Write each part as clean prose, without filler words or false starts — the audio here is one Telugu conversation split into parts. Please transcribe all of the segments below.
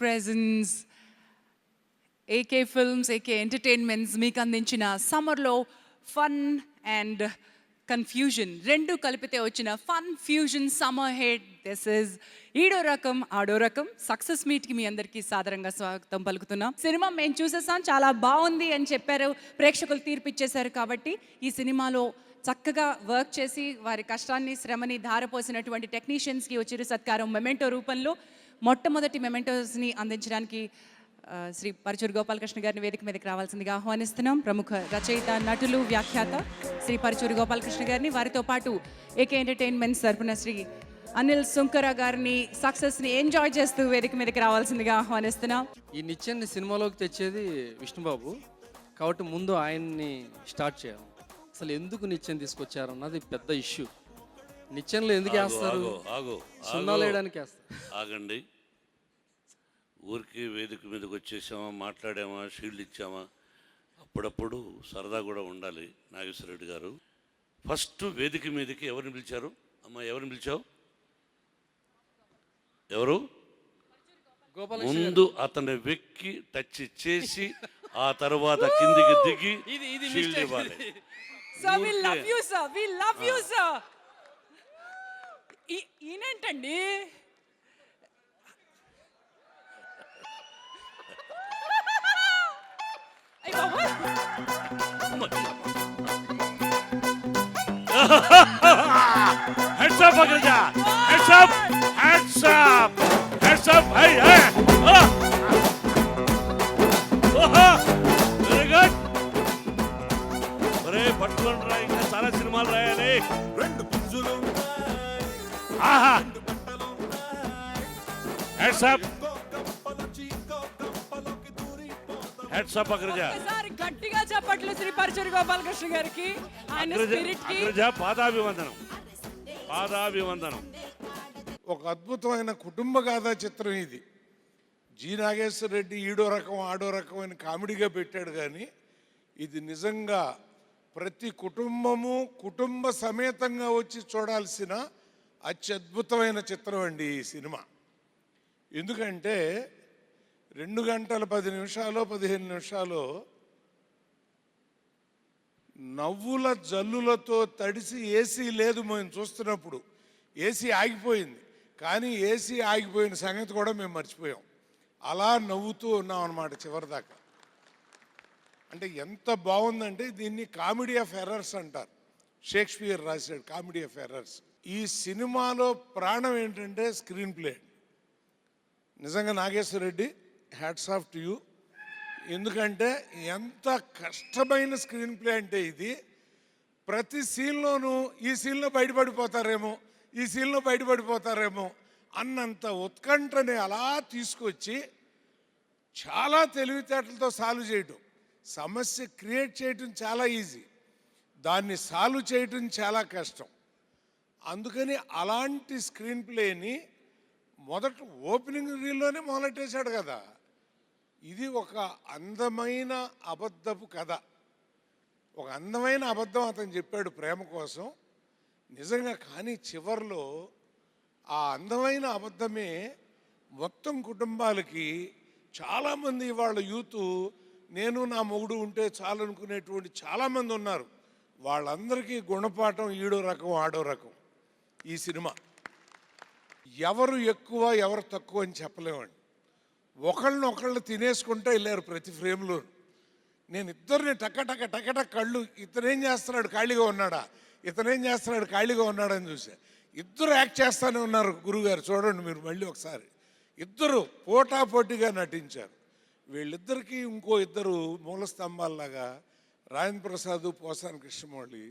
Presence AK films, AK entertainments మీకు అందించిన సమ్మర్లో ఫన్ అండ్ కన్ఫ్యూజన్ రెండు కలిపితే వచ్చిన fun fusion summer hit. This is ఈడో రకం ఆడో రకం సక్సెస్ మీట్కి మీ అందరికీ సాదరంగా స్వాగతం పలుకుతున్నాం. సినిమా మేము చూసేసాం, చాలా బాగుంది అని చెప్పారు, ప్రేక్షకులు తీర్పిచ్చేశారు. కాబట్టి ఈ సినిమాలో చక్కగా వర్క్ చేసి వారి కష్టాన్ని శ్రమని ధారపోసినటువంటి టెక్నీషియన్స్కి వచ్చిన సత్కారం మెమెంటో రూపంలో మొట్టమొదటి మెమెంటోస్ని అందించడానికి శ్రీ పరుచూరి గోపాలకృష్ణ గారిని వేదిక మీదకి రావాల్సిందిగా ఆహ్వానిస్తున్నాం. ప్రముఖ రచయిత, నటులు, వ్యాఖ్యాత శ్రీ పరుచూరి గోపాలకృష్ణ గారిని, వారితో పాటు ఏకే ఎంటర్టైన్మెంట్స్ తరపున శ్రీ అనిల్ సుంకర గారిని సక్సెస్ని ఎంజాయ్ చేస్తూ వేదిక మీదకి రావాల్సిందిగా ఆహ్వానిస్తున్నాం. ఈ నిత్యాన్ని సినిమాలోకి తెచ్చేది విష్ణుబాబు కాబట్టి ముందు ఆయన్ని స్టార్ట్ చేయాలి. అసలు ఎందుకు నిత్యం తీసుకొచ్చారు అన్నది పెద్ద ఇష్యూ. నిత్యంలో ఎందుకు వేస్తారు? సున్నాలు వేయడానికి వేస్తారు. ఆగండి, ఊరికి వేదిక మీదకి వచ్చేసామా, మాట్లాడామా, షీల్డ్ ఇచ్చామా, అప్పుడప్పుడు సరదా కూడా ఉండాలి. నాగేశ్వర రెడ్డి గారు ఫస్ట్ వేదిక మీదకి ఎవరిని పిలిచారు? అమ్మా ఎవరిని పిలిచావు? ఎవరు? ముందు అతన్ని వెక్కి టచ్ చేసి ఆ తర్వాత కిందికి దిగి షీల్డ్ ఇవ్వాలి. ఈయనేంటండి Heads up, Agraja! Heads up! Heads up! Heads up! Hey, hey! Very good! అరే పట్టుకొని రా, ఇంకా చాలా సినిమాలు రాయాలి. ఆహా! Heads up! Heads up, Agraja! గట్టిగా చెప్పట్లు శ్రీ పరుచూరి గోపాలకృష్ణ గారికి, ఆయన స్పిరిట్ కి పాదాభివందనం. పాదాభివందనం. ఒక అద్భుతమైన కుటుంబ గాథా చిత్రం ఇది. జి నాగేశ్వర రెడ్డి ఈడో రకం ఆడో రకం అని కామెడీగా పెట్టాడు, కానీ ఇది నిజంగా ప్రతి కుటుంబము కుటుంబ సమేతంగా వచ్చి చూడాల్సిన అత్యద్భుతమైన చిత్రం అండి ఈ సినిమా. ఎందుకంటే 2 గంటల 10 నిమిషాలు 15 నిమిషాలు నవ్వుల జల్లులతో తడిసి, ఏసీ లేదు మేము చూస్తున్నప్పుడు, ఏసీ ఆగిపోయింది, కానీ ఏసీ ఆగిపోయిన సంగతి కూడా మేము మర్చిపోయాం. అలా నవ్వుతూ ఉన్నాం అన్నమాట చివరిదాకా. అంటే ఎంత బాగుందంటే దీన్ని కామెడీ ఆఫ్ ఎర్రర్స్ అంటారు. షేక్స్పియర్ రాశాడు కామెడీ ఆఫ్ ఎర్రర్స్. ఈ సినిమాలో ప్రాణం ఏంటంటే స్క్రీన్ ప్లే. నిజంగా Nageswara Reddy hats off to you. ఎందుకంటే ఎంత కష్టమైన స్క్రీన్ ప్లే అంటే ఇది. ప్రతి సీన్లోనూ ఈ సీన్లో బయటపడిపోతారేమో, ఈ సీన్లో బయటపడిపోతారేమో అన్నంత ఉత్కంఠని అలా తీసుకొచ్చి చాలా తెలివితేటలతో సాల్వ్ చేయటం. సమస్య క్రియేట్ చేయటం చాలా ఈజీ, దాన్ని సాల్వ్ చేయటం చాలా కష్టం. అందుకని అలాంటి స్క్రీన్ ప్లేని మొదట ఓపెనింగ్ రీల్లోనే మొదలెట్టేశాడు కదా. ఇది ఒక అందమైన అబద్ధపు కథ, ఒక అందమైన అబద్ధం అతను చెప్పాడు ప్రేమ కోసం నిజంగా. కానీ చివరిలో ఆ అందమైన అబద్ధమే మొత్తం కుటుంబాలకి, చాలామంది వాళ్ళ యూత్ నేను నా మొగుడు ఉంటే చాలనుకునేటువంటి చాలామంది ఉన్నారు. వాళ్ళందరికీ గుణపాఠం ఈడో రకం ఆడో రకం ఈ సినిమా. ఎవరు ఎక్కువ ఎవరు తక్కువ అని చెప్పలేమండి. ఒకళ్ళు తినేసుకుంటే వెళ్ళారు ప్రతి ఫ్రేమ్లో. నేను ఇద్దరిని టక కళ్ళు, ఇతనేం చేస్తున్నాడు ఖాళీగా ఉన్నాడా, ఇతనేం చేస్తున్నాడు ఖాళీగా ఉన్నాడని చూసా. ఇద్దరు యాక్ట్ చేస్తూనే ఉన్నారు. గురుగారు చూడండి మీరు మళ్ళీ ఒకసారి, ఇద్దరు పోటాపోటీగా నటించారు. వీళ్ళిద్దరికీ ఇంకో ఇద్దరు మూల స్తంభాల్లాగా రాజేంద్ర ప్రసాద్, పోసాని కృష్ణమౌళి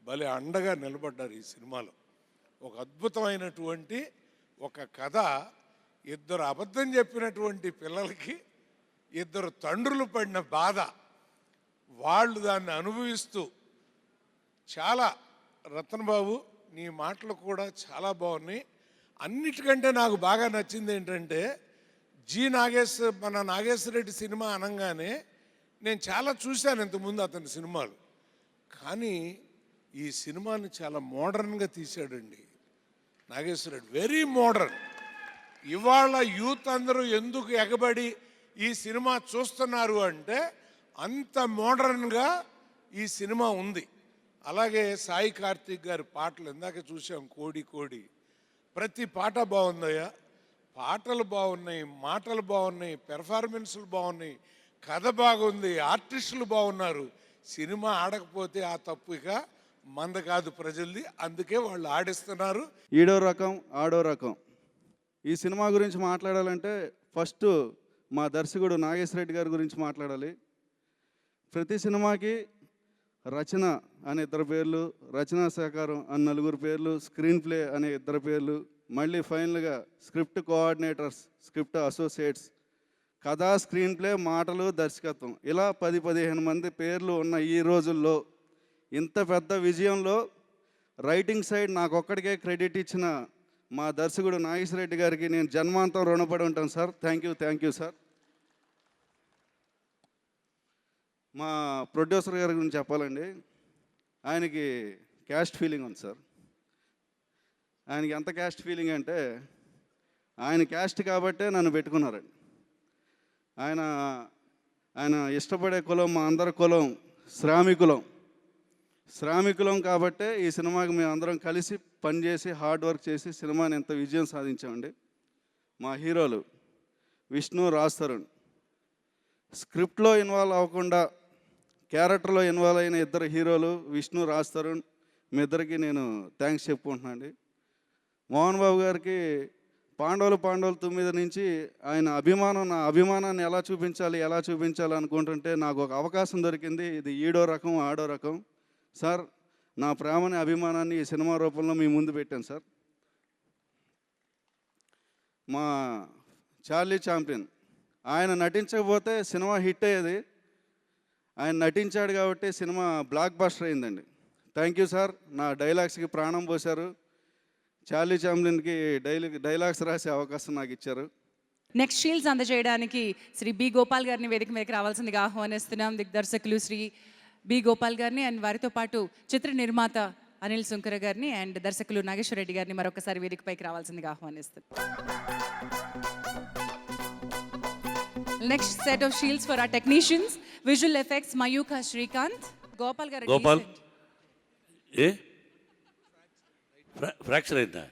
భలే అండగా నిలబడ్డారు ఈ సినిమాలో. ఒక అద్భుతమైనటువంటి ఒక కథ. ఇద్దరు అబద్ధం చెప్పినటువంటి పిల్లలకి ఇద్దరు తండ్రులు పడిన బాధ, వాళ్ళు దాన్ని అనుభవిస్తూ చాలా. రతన్ బాబు నీ మాటలు కూడా చాలా బాగున్నాయి. అన్నిటికంటే నాకు బాగా నచ్చింది ఏంటంటే మన నాగేశ్వర రెడ్డి సినిమా అనగానే నేను చాలా చూశాను ఇంతకుముందు అతని సినిమాలు, కానీ ఈ సినిమాని చాలా మోడర్న్గా తీశాడండి నాగేశ్వర రెడ్డి. Very modern. ఇవాళ యూత్ అందరూ ఎందుకు ఎగబడి ఈ సినిమా చూస్తున్నారు అంటే అంత మోడర్న్గా ఈ సినిమా ఉంది. అలాగే సాయి కార్తీక్ గారి పాటలు ఇందాక చూసాం, కోడి కోడి, ప్రతి పాట బాగుందయ్యా. పాటలు బాగున్నాయి, మాటలు బాగున్నాయి, పెర్ఫార్మెన్స్లు బాగున్నాయి, కథ బాగుంది, ఆర్టిస్టులు బాగున్నారు. సినిమా ఆడకపోతే ఆ తప్పు ఇక మంద కాదు ప్రజలది, అందుకే వాళ్ళు ఆడిస్తున్నారు. ఈడో రకం ఆడో రకం. ఈ సినిమా గురించి మాట్లాడాలంటే ఫస్ట్ మా దర్శకుడు నాగేశ్వర రెడ్డి గారి గురించి మాట్లాడాలి. ప్రతి సినిమాకి రచన అనే 2 పేర్లు, రచనా సహకారం అనే 4 పేర్లు, స్క్రీన్ ప్లే అనే 2 పేర్లు, మళ్ళీ ఫైనల్గా స్క్రిప్ట్ కోఆర్డినేటర్స్, స్క్రిప్ట్ అసోసియేట్స్, కథ, స్క్రీన్ ప్లే, మాటలు, దర్శకత్వం, ఇలా 10-15 మంది పేర్లు ఉన్న ఈ రోజుల్లో ఇంత పెద్ద విజయంలో రైటింగ్ సైడ్ నాకు ఒక్కడికే క్రెడిట్ ఇచ్చిన మా దర్శకుడు నాగేశ్వర రెడ్డి గారికి నేను జన్మాంతం రుణపడి ఉంటాను సార్. Thank you sir. మా ప్రొడ్యూసర్ గారి గురించి చెప్పాలండి, ఆయనకి క్యాస్ట్ ఫీలింగ్ ఉంది సార్. ఆయనకి ఎంత క్యాస్ట్ ఫీలింగ్ అంటే ఆయన క్యాస్ట్ కాబట్టే నన్ను పెట్టుకున్నారండి. ఆయన ఇష్టపడే కులం మా అందరి కులం శ్రామికులం కాబట్టే ఈ సినిమాకి మేము అందరం కలిసి పనిచేసి హార్డ్ వర్క్ చేసి సినిమాని ఎంత విజయం సాధించామండి. మా హీరోలు విష్ణు, రాజ్ తరుణ్. స్క్రిప్ట్లో ఇన్వాల్వ్ అవ్వకుండా క్యారెక్టర్లో ఇన్వాల్వ్ అయిన 2 హీరోలు విష్ణు, రాజ్ తరుణ్, మీ ఇద్దరికి నేను థ్యాంక్స్ చెప్పుకుంటున్నాను. మోహన్ బాబు గారికి పాండవులు 9 నుంచి ఆయన నా అభిమానాన్ని ఎలా చూపించాలి అనుకుంటుంటే నాకు ఒక అవకాశం దొరికింది. ఇది ఈడో రకం ఆడో రకం సార్. నా ప్రేమని, అభిమానాన్ని ఈ సినిమా రూపంలో మీ ముందు పెట్టాను సార్. మా చార్లీ చాంప్లిన్, ఆయన నటించకపోతే సినిమా హిట్ అయ్యేది. ఆయన నటించాడు కాబట్టి సినిమా బ్లాక్ బస్టర్ అయిందండి. Thank you sir. నా డైలాగ్స్కి ప్రాణం పోశారు. చార్లీ చాంప్లిన్కి డైలాగ్స్ రాసే అవకాశం నాకు ఇచ్చారు. నెక్స్ట్ షీల్డ్స్ అందజేయడానికి శ్రీ బి గోపాల్ గారిని వేదిక మీదకి రావాల్సిందిగా ఆహ్వానిస్తున్నాం. దిగ్దర్శకులు శ్రీ బి గోపాల్ గారిని అండ్ వారితో పాటు చిత్ర నిర్మాత అనిల్ సుంకర గారిని అండ్ దర్శకులు నాగేశ్వర రెడ్డి గారిని మరొకసారి వేదికపైకి రావాల్సిందిగా ఆహ్వానిస్తున్నాం. Next set of shields for our technicians, visual effects Mayuka Srikanth. Gopal గారు ఫ్రాక్చర్ అయిందా?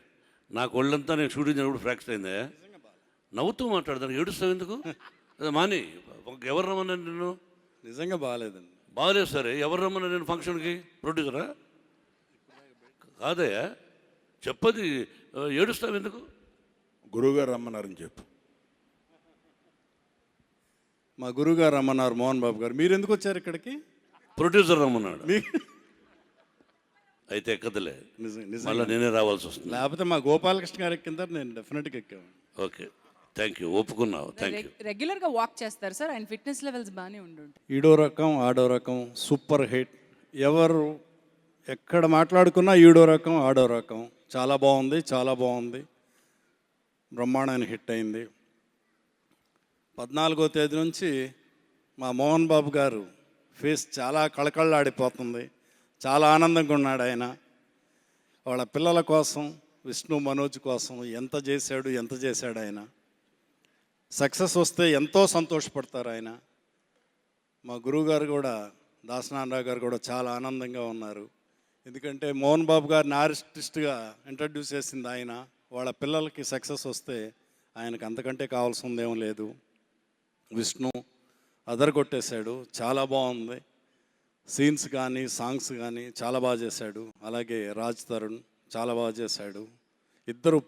నాకు ఒళ్ళంతా నేను షూటింగ్ చేసినప్పుడు ఫ్రాక్చర్ అయిందా? నవ్వుతూ మాట్లాడతాను, ఏడుస్తావు ఎందుకు? మాని, ఎవరు రమ్మన్నా నిన్ను? నిజంగా బాగాలేదండి. బాగలేదు సరే, ఎవరు రమ్మన్నా నేను ఫంక్షన్కి? ప్రొడ్యూసరా? కాదయ్యా, చెప్పది. ఏడుస్తావు ఎందుకు? గురువుగారు రమ్మన్నారని చెప్పు. మా గురువుగారు రమ్మన్నారు మోహన్ బాబు గారు. మీరు ఎందుకు వచ్చారు ఇక్కడికి? ప్రొడ్యూసర్ రమ్మన్నాడు. అయితే ఎక్కదులే, మళ్ళీ నేనే రావాల్సి వస్తుంది. లేకపోతే మా గోపాలకృష్ణ గారి కింద నేను డెఫినెట్గా ఎక్కాను. ఓకే, థ్యాంక్ యూ, ఒప్పుకున్నావు. Thank you. రెగ్యులర్గా వాక్ చేస్తారు సార్, ఆయన ఫిట్నెస్ లెవెల్స్ బాగానే ఉండుంటాయి. ఈడో రకం ఆడో రకం సూపర్ హిట్. ఎవరు ఎక్కడ మాట్లాడుకున్నా ఈడో రకం ఆడో రకం. చాలా బాగుంది. బ్రహ్మాండమైన హిట్ అయింది. 14వ తేదీ నుంచి మా మోహన్ బాబు గారు ఫేస్ చాలా కళకళలాడిపోతుంది. చాలా ఆనందంగా ఉన్నాడు ఆయన. వాళ్ళ పిల్లల కోసం, విష్ణు, మనోజ్ కోసం ఎంత చేశాడు ఆయన. సక్సెస్ వస్తే ఎంతో సంతోషపడతారు ఆయన. మా గురువు గారు కూడా, దాసనారాయణ గారు కూడా చాలా ఆనందంగా ఉన్నారు. ఎందుకంటే మోహన్ బాబు గారిని ఆర్టిస్ట్గా ఇంట్రడ్యూస్ చేసింది ఆయన. వాళ్ళ పిల్లలకి సక్సెస్ వస్తే ఆయనకు అంతకంటే కావాల్సిందేం లేదు. విష్ణు అదరగొట్టేశాడు, చాలా బాగుంది. సీన్స్ కానీ సాంగ్స్ కానీ చాలా బాగా చేశాడు. అలాగే రాజ్ తరుణ్ చాలా బాగా చేశాడు. ఇద్దరు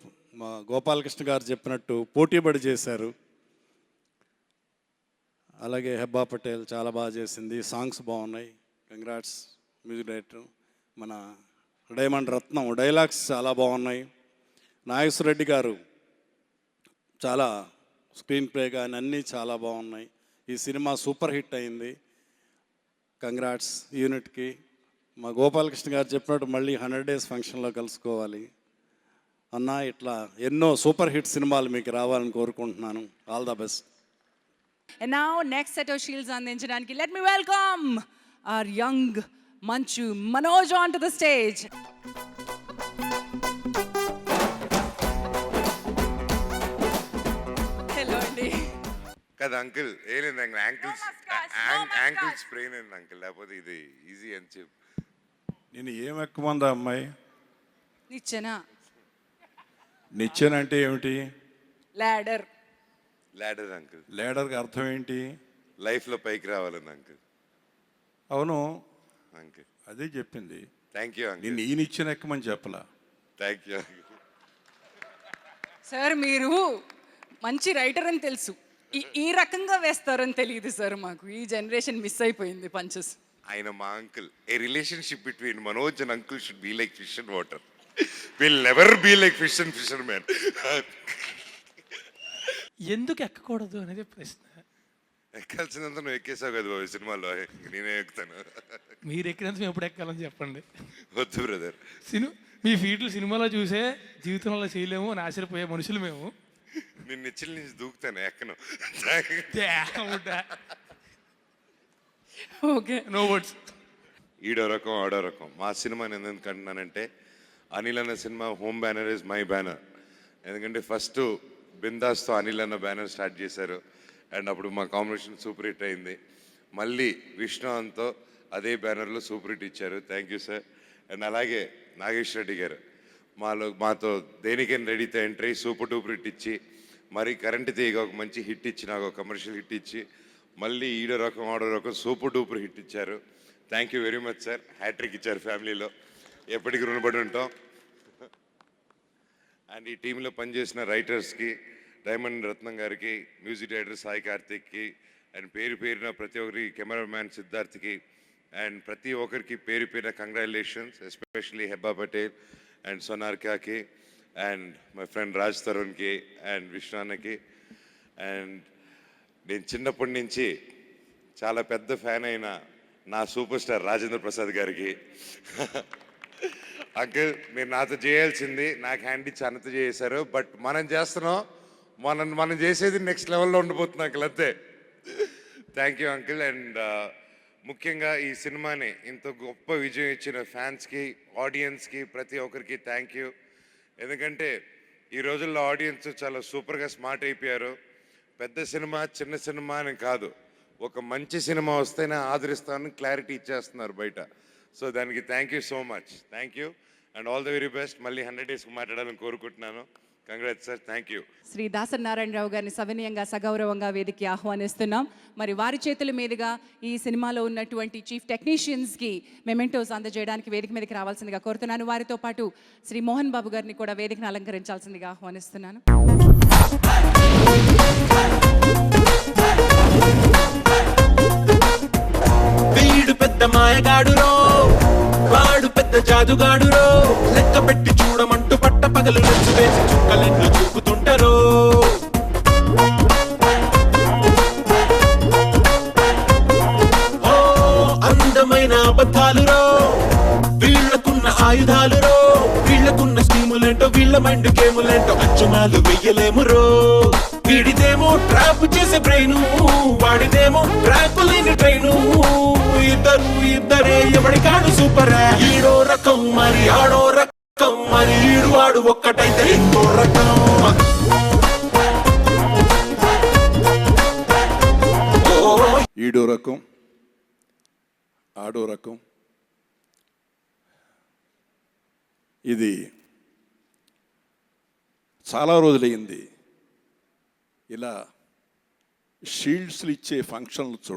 మా గోపాలకృష్ణ గారు చెప్పినట్టు పోటీపడి చేశారు. అలాగే హెబ్బా పటేల్ చాలా బాగా చేసింది. సాంగ్స్ బాగున్నాయి. Congrats music director. మన డైమండ్ రత్నం డైలాగ్స్ చాలా బాగున్నాయి. నాగేశ్వర రెడ్డి గారు చాలా స్క్రీన్ ప్లే కానీ అన్నీ చాలా బాగున్నాయి. ఈ సినిమా సూపర్ హిట్ అయింది. కంగ్రాట్స్ యూనిట్కి. మా గోపాలకృష్ణ గారు చెప్పినట్టు మళ్ళీ 100 days ఫంక్షన్లో కలుసుకోవాలి అన్న. ఇట్లా ఎన్నో సూపర్ హిట్ సినిమాలు మీకు రావాలని కోరుకుంటున్నాను. All the best. And now next set of shields అందించడానికి let me welcome our young Manchu Manoj onto the stage. కదా అంకుల్ ఏం లేదు అంకుల్ యాంకిల్స్ యాంకిల్ స్ప్రెయిన్ అయింది అంకుల్ లేకపోతే ఇది ఈజీ అని చెప్పి నేను ఏం ఎక్కుమందా అమ్మాయి? నిచ్చెన, నిచ్చెన అంటే ఏమిటి? ల్యాడర్. లాడర్ అంకుల్ లేడర్కి అర్థం ఏంటి? లైఫ్లో పైకి రావాలని అంకుల్. అవును, అంకుల్ అదే చెప్పింది. Thank you uncle. నిన్ను ఈ నిచ్చెన ఎక్కమని చెప్పలా. Thank you uncle. సార్ మీరు మంచి రైటర్ అని తెలుసు, ఈ రకంగా వేస్తారని తెలియదు సార్. మాకు ఈ జనరేషన్ మిస్ అయిపోయింది పంచెస్. ఆయన మా uncle. A relationship between Manoj and uncle should be like fish and water. Will never be like fish and fisherman. ఎందుకు ఎక్కకూడదు అనేది ప్రశ్న. ఎక్కాల్సినంత నువ్వు ఎక్కేసావు కదా బాబు సినిమాలో, నేనే ఎక్కుతాను. మీరు ఎక్కినంత మేము ఎప్పుడు ఎక్కాలని చెప్పండి. వద్దు బ్రదర్. మీ ఫీట్లు సినిమాలో చూసే జీవితంలో చేయలేము అని ఆశ్చర్యపోయే మనుషులు మేము. నేను నిచ్చిల నుంచి దూకుతాను, ఎక్కను. Okay, no words. ఈడో రకం ఆడో రకం. మా సినిమాని ఎందుకు అంటున్నానంటే, అనిల్ అన్న సినిమా home banner is my banner. ఎందుకంటే ఫస్ట్ బిందాస్తో అనిల్ అన్న బ్యానర్ స్టార్ట్ చేశారు, అండ్ అప్పుడు మా కాంబినేషన్ సూపర్ హిట్ అయింది. మళ్ళీ విష్ణుతో అదే బ్యానర్లో సూపర్ హిట్ ఇచ్చారు. Thank you sir. అండ్ అలాగే నాగేష్ రెడ్డి గారు మాతో దేనికైనా రెడీతో ఎంట్రీ సూపర్ డూపర్ హిట్ ఇచ్చి, మరి కరెంట్ తీగ ఒక మంచి హిట్ ఇచ్చి, నాకు ఒక కమర్షియల్ హిట్ ఇచ్చి, మళ్ళీ ఈడో రకం ఆడో రకం సూపర్ డూపర్ హిట్ ఇచ్చారు. Thank you very much sir. Hat trick ఇచ్చారు ఫ్యామిలీలో, ఎప్పటికీ రుణపడి ఉంటాం. అండ్ ఈ టీంలో పనిచేసిన రైటర్స్కి, డైమండ్ రత్నం గారికి, మ్యూజిక్ డైరెక్టర్ సాయి కార్తిక్కి, అండ్ పేరు పేరున ప్రతి ఒక్కరికి, కెమెరామ్యాన్ సిద్ధార్థ్కి, అండ్ ప్రతి ఒక్కరికి పేరు పేరున congratulations. Especially Hebah Patel and సోనార్కాకి, అండ్ మై ఫ్రెండ్ రాజ్ తరుణ్కి, అండ్ విశ్వానకి. అండ్ నేను చిన్నప్పటి నుంచి చాలా పెద్ద ఫ్యాన్ అయిన నా సూపర్ స్టార్ రాజేంద్ర ప్రసాద్ గారికి, అంకుల్ మీరు నాతో చేయాల్సింది నాకు హ్యాండ్ ఇచ్చి అన్నతో చేశారు, బట్ మనం చేస్తున్నాం, మనం చేసేది నెక్స్ట్ లెవెల్లో ఉండిపోతుంది అంకుల్, అంతే. Thank you uncle. అండ్ ముఖ్యంగా ఈ సినిమాని ఇంత గొప్ప విజయం ఇచ్చిన ఫ్యాన్స్కి, ఆడియన్స్కి, ప్రతి ఒక్కరికి థ్యాంక్ యూ. ఎందుకంటే ఈ రోజుల్లో ఆడియన్స్ చాలా సూపర్గా స్మార్ట్ అయిపోయారు. పెద్ద సినిమా చిన్న సినిమా అని కాదు, ఒక మంచి సినిమా వస్తేనే ఆదరిస్తామని క్లారిటీ ఇచ్చేస్తున్నారు బయట. సో దానికి thank you so much. Thank you and all the very best. మళ్ళీ 100 డేస్కి మాట్లాడాలని కోరుకుంటున్నాను. Congrats sir. Thank you. Shri Dasari Narayana Rao గారిని సవినయంగా సగౌరవంగా వేదికకి ఆహ్వానిస్తున్నాం. మరి వారి చేతుల మీదుగా ఈ సినిమాలో ఉన్నటువంటి చీఫ్ టెక్నీషియన్స్కి మెమెంటోస్ అందజేయడానికి వేదిక మీదకి రావాల్సిందిగా కోరుతున్నాను. వారితో పాటు శ్రీ మోహన్ బాబు గారిని కూడా వేదికను అలంకరించాల్సిందిగా ఆహ్వానిస్తున్నాను. వీడు పెద్ద మాయగాడురో, వాడు పెద్ద జాదుగాడురో, లెక్క పెట్టి చూడమంటూ పట్ట పగలు నెచ్చు వేసి చుక్కలెన్ను చూపుతుంటారో. ఓ అందమైన అబద్ధాలురో, వీళ్ళకున్న ఆయుధాలురో, వీళ్ళకున్న స్కీములేంటో, వీళ్ళ మైండ్ గేములేంటో అంచనాలు వెయ్యలేమురో. వీడిదేమో ట్రాప్ చేసే బ్రెయిను, వాడిదేమో ట్రాప్ లేని ట్రైను. ఇద్దరే ఎవడి కాడు సూపర్. ఈడో రకం మరి ఆడో రకం, మరి ఈడు వాడు ఒక్కటైతే ఇంకో రకం. ఈడో రకం ఆడో రకం. ఇది చాలా రోజులైంది ఇలా షీల్డ్స్లు ఇచ్చే ఫంక్షన్లు చూడ